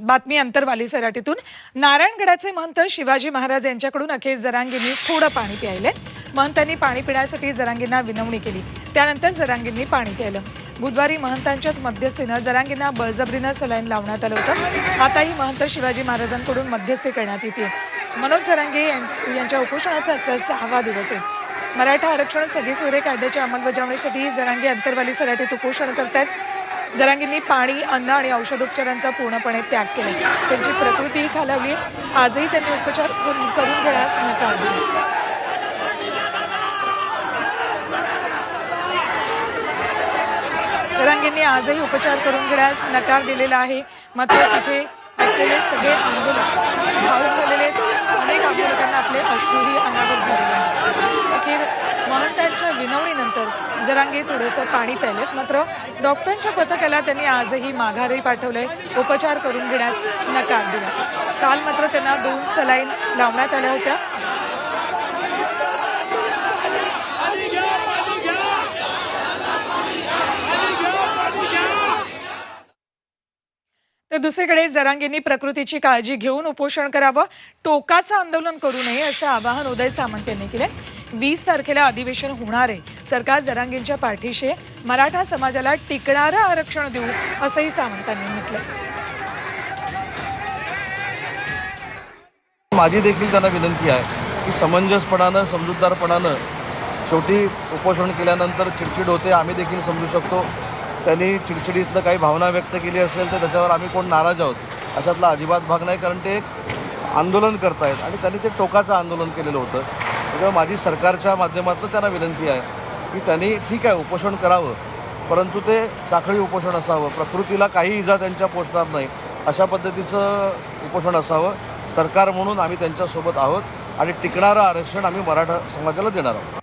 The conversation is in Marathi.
बातमी अंतरवाली सराटीतून. नारायणगडाचे महंत शिवाजी महाराज यांच्याकडून अखेर जरांगींनी थोडं पाणी प्यायले. महंतांनी पाणी पिण्यासाठी जरांगींना विनवणी केली. त्यानंतर जरांगींनी पाणी प्यायलं. बुधवारी महंतांच्याच मध्यस्थीनं जरांगींना बळजबरीनं सलाईन लावण्यात आलं होतं. आताही महंत शिवाजी महाराजांकडून मध्यस्थी करण्यात येते. मनोज जरांगे यांच्या उपोषणाचा आजचा 6वा दिवस आहे. मराठा आरक्षण सगळी सोयरे कायद्याच्या अंमलबजावणीसाठी जरांगे अंतरवाली सराटीत उपोषण करतायत. जरांगींनी पाणी, अन्न आणि औषधोपचारांचा पूर्णपणे त्याग केला. त्यांची प्रकृतीही खालावली. आजही त्यांनी उपचार करून घेण्यास नकार दिला. जरांगींनी आजही उपचार करून घेण्यास नकार दिलेला आहे. मात्र तिथे असलेले सगळे आंदोलक भावुक झालेले आहेत. अनेक आंदोलकांना आपले अश्रूही अनावर झालेले आहेत. अखेर महंतांच्या विनवणीनंतर जरांगे थोडंसं पाणी प्यायलेत. मात्र डॉक्टरांच्या पथकाला त्यांनी आजही माघारी पाठवलंय. उपचार करून घेण्यास नकार दिला. काल मात्र त्यांना 2 सलाईन लावण्यात आल्या होत्या. तर दुसरीकडे जरांगेंनी प्रकृतीची काळजी घेऊन उपोषण करावं, टोकाचं आंदोलन करू नये असं आवाहन उदय सामंत यांनी केलंय. 20 तारखेला अधिवेशन होणार आहे. सरकार जरांगेंच्या पाठीशी आहे. मराठा समाजाला टिकणारं आरक्षण देऊ असंही सामंतांनी म्हटलंय. माझी देखील त्यांना विनंती आहे की समंजसपणानं, समजूतदारपणानं, शेवटी उपोषण केल्यानंतर चिडचिड होते, आम्ही देखील समजू शकतो. त्यांनी चिडचिडीतनं काही भावना व्यक्त केली असेल तर त्याच्यावर आम्ही कोण नाराज आहोत अशातला अजिबात भाग नाही, कारण ते एक आंदोलन करतायत आणि त्यांनी ते टोकाचं आंदोलन केलेलं होतं. त्याच्यामुळे माझी सरकारच्या माध्यमातून त्यांना विनंती आहे की त्यांनी ठीक आहे उपोषण करावं, परंतु ते साखळी उपोषण असावं, प्रकृतीला काही इजा त्यांच्या पोचणार नाही अशा पद्धतीचं उपोषण असावं. सरकार म्हणून आम्ही त्यांच्यासोबत आहोत आणि टिकणारं आरक्षण आम्ही मराठा समाजाला देणार आहोत.